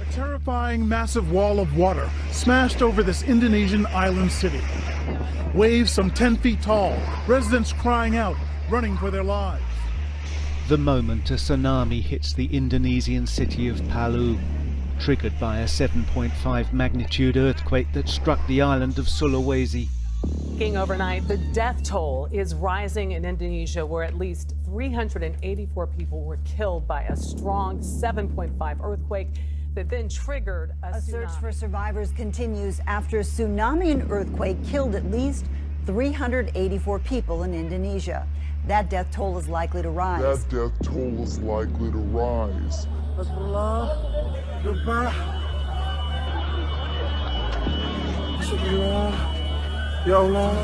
A terrifying massive wall of water smashed over this Indonesian island city. Waves some 10 feet tall, residents crying out, running for their lives. The moment a tsunami hits the Indonesian city of Palu, triggered by a 7.5 magnitude earthquake that struck the island of Sulawesi. Overnight, the death toll is rising in Indonesia, where at least 384 people were killed by a strong 7.5 earthquake that then triggered a tsunami. Search for survivors continues after a tsunami and earthquake killed at least 384 people in Indonesia. That death toll is likely to rise. Ya Allah.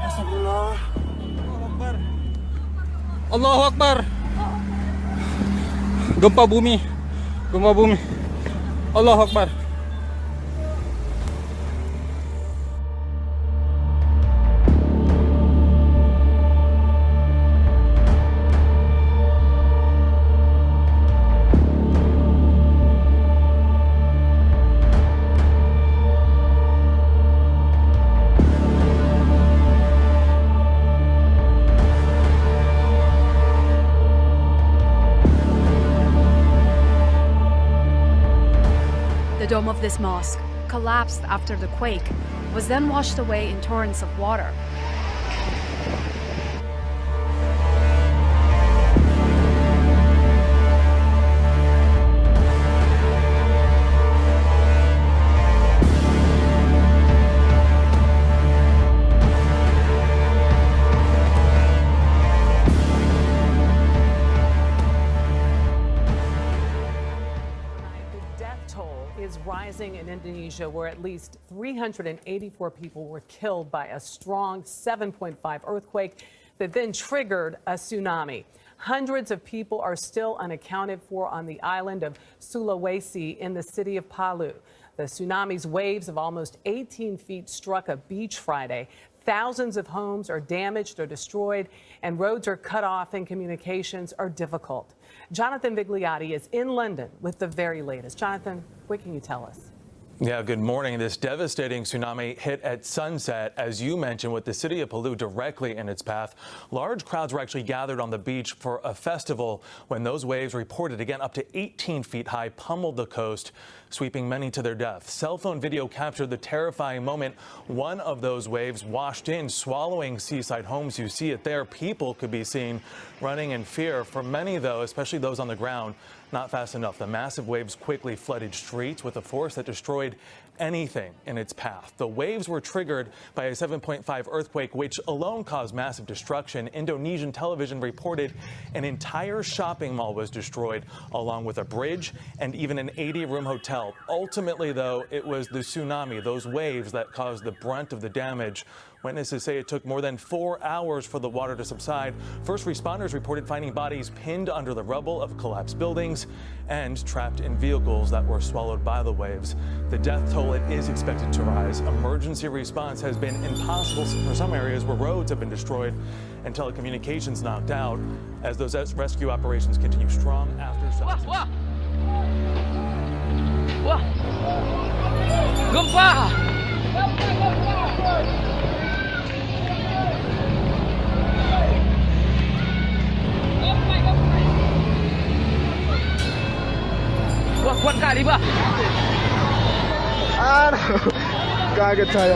Astagfirullah. Allahu Akbar. Gempa bumi. Allahu Akbar. The dome of this mosque collapsed after the quake, was then washed away in torrents of water. Is rising in Indonesia, where at least 384 people were killed by a strong 7.5 earthquake that then triggered a tsunami. Hundreds of people are still unaccounted for on the island of Sulawesi in the city of Palu. The tsunami's waves of almost 18 feet struck a beach Friday. Thousands of homes are damaged or destroyed, and roads are cut off and communications are difficult. Jonathan Vigliotti is in London with the very latest. Jonathan, what can you tell us? Yeah, good morning. This devastating tsunami hit at sunset, as you mentioned, with the city of Palu directly in its path. Large crowds were actually gathered on the beach for a festival when those waves, reported again up to 18 feet high, pummeled the coast, sweeping many to their death. Cell phone video captured the terrifying moment. One of those waves washed in, swallowing seaside homes. You see it there. People could be seen running in fear. For many, though, especially those on the ground, not fast enough. The massive waves quickly flooded streets with a force that destroyed anything in its path. The waves were triggered by a 7.5 earthquake, which alone caused massive destruction. Indonesian television reported an entire shopping mall was destroyed, along with a bridge and even an 80-room hotel. Ultimately, though, it was the tsunami, those waves, that caused the brunt of the damage. Witnesses say it took more than 4 hours for the water to subside. First responders reported finding bodies pinned under the rubble of collapsed buildings and trapped in vehicles that were swallowed by the waves. The death toll, it is expected to rise. Emergency response has been impossible for some areas where roads have been destroyed and telecommunications knocked out, as those rescue operations continue strong after sunset. Wah, kuat kali, Bah. Aduh, kaget saya.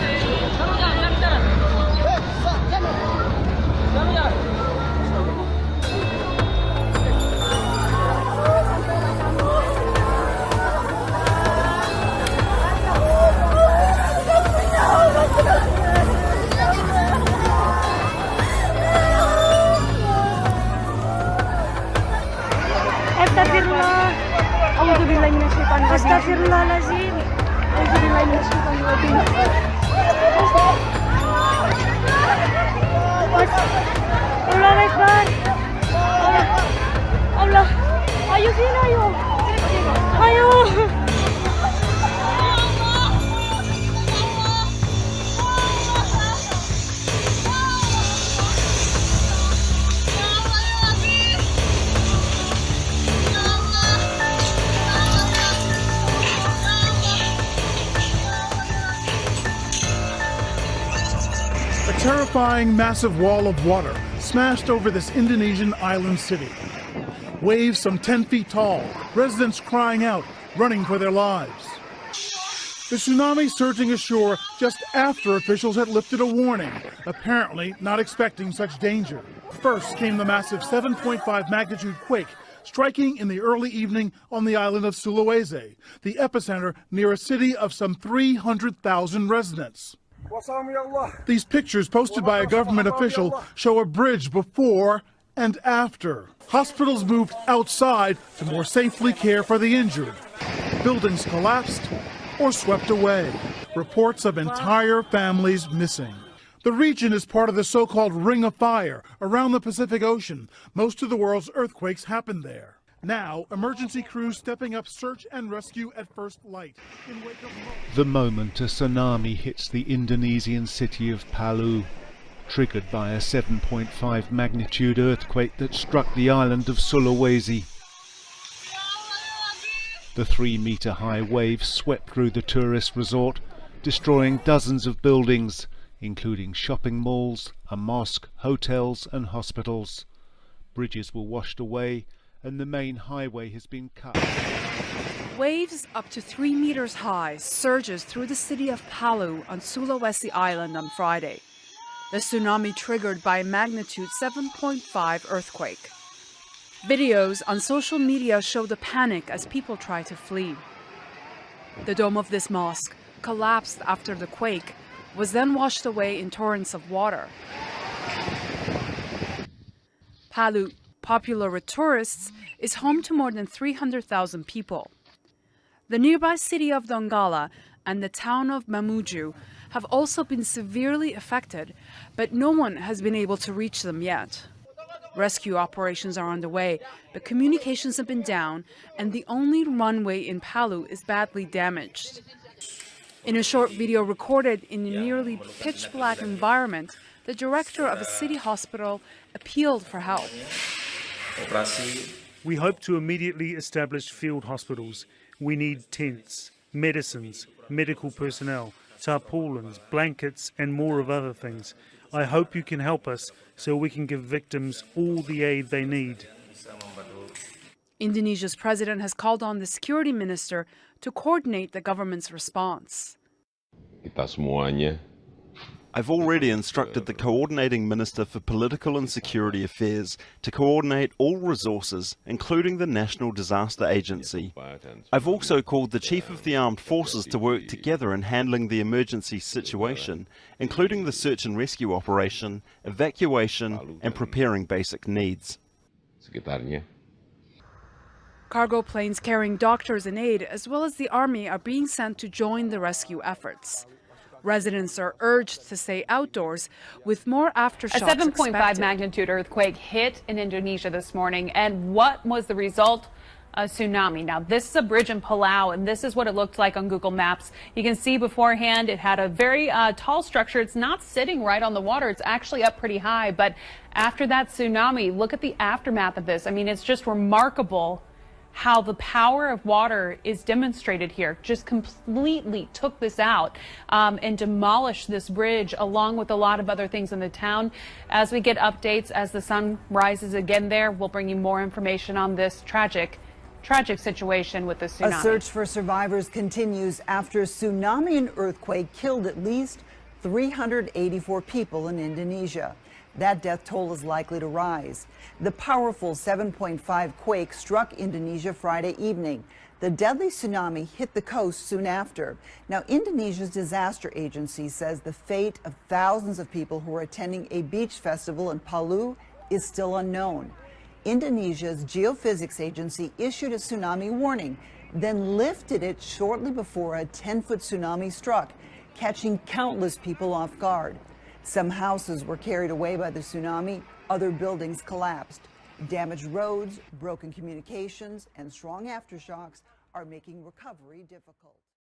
Astagfirullah. Astagfirullahaladzim. Allah Akbar. Allah. Ayo sini, ayo. Ayo. terrifying massive wall of water smashed over this Indonesian island city. Waves some 10 feet tall, residents crying out, running for their lives. The tsunami surging ashore just after officials had lifted a warning, apparently not expecting such danger. First came the massive 7.5 magnitude quake, striking in the early evening on the island of Sulawesi, the epicenter near a city of some 300,000 residents. These pictures posted by a government official show a bridge before and after. Hospitals moved outside to more safely care for the injured. Buildings collapsed or swept away. Reports of entire families missing. The region is part of the so-called Ring of Fire around the Pacific Ocean. Most of the world's earthquakes happen there. Now, emergency crews stepping up search and rescue at first light. In wake of The moment a tsunami hits the Indonesian city of Palu, triggered by a 7.5 magnitude earthquake that struck the island of Sulawesi. The 3-meter-high waves swept through the tourist resort, destroying dozens of buildings, including shopping malls, a mosque, hotels and hospitals. Bridges were washed away and the main highway has been cut. Waves up to 3 meters high surges through the city of Palu on Sulawesi Island on Friday. The tsunami triggered by a magnitude 7.5 earthquake. Videos on social media show the panic as people try to flee. The dome of this mosque collapsed after the quake, was then washed away in torrents of water. Palu, popular with tourists, is home to more than 300,000 people. The nearby city of Donggala and the town of Mamuju have also been severely affected, but no one has been able to reach them yet. Rescue operations are underway, but communications have been down, and the only runway in Palu is badly damaged. In a short video recorded in a nearly pitch-black environment, the director of a city hospital appealed for help. We hope to immediately establish field hospitals. We need tents, medicines, medical personnel, tarpaulins, blankets, and more of other things. I hope you can help us so we can give victims all the aid they need. Indonesia's president has called on the security minister to coordinate the government's response. I've already instructed the coordinating minister for political and security affairs to coordinate all resources, including the National Disaster Agency. I've also called the chief of the armed forces to work together in handling the emergency situation, including the search and rescue operation, evacuation, and preparing basic needs. Cargo planes carrying doctors and aid, as well as the army, are being sent to join the rescue efforts. Residents are urged to stay outdoors with more aftershocks expected. A 7.5 magnitude earthquake hit in Indonesia this morning. And what was the result? A tsunami. Now, this is a bridge in Palau, and this is what it looked like on Google Maps. You can see beforehand it had a very tall structure. It's not sitting right on the water. It's actually up pretty high. But after that tsunami, look at the aftermath of this. I mean, it's just remarkable how the power of water is demonstrated here. Just completely took this out and demolished this bridge along with a lot of other things in the town. As we get updates, as the sun rises again there, we'll bring you more information on this tragic situation with the tsunami. A search for survivors continues after a tsunami and earthquake killed at least 384 people in Indonesia. That death toll is likely to rise. The powerful 7.5 quake struck Indonesia Friday evening. The deadly tsunami hit the coast soon after. Now, Indonesia's disaster agency says the fate of thousands of people who are attending a beach festival in Palu is still unknown. Indonesia's geophysics agency issued a tsunami warning, then lifted it shortly before a 10-foot tsunami struck, catching countless people off guard. Some houses were carried away by the tsunami, other buildings collapsed. Damaged roads, broken communications, and strong aftershocks are making recovery difficult.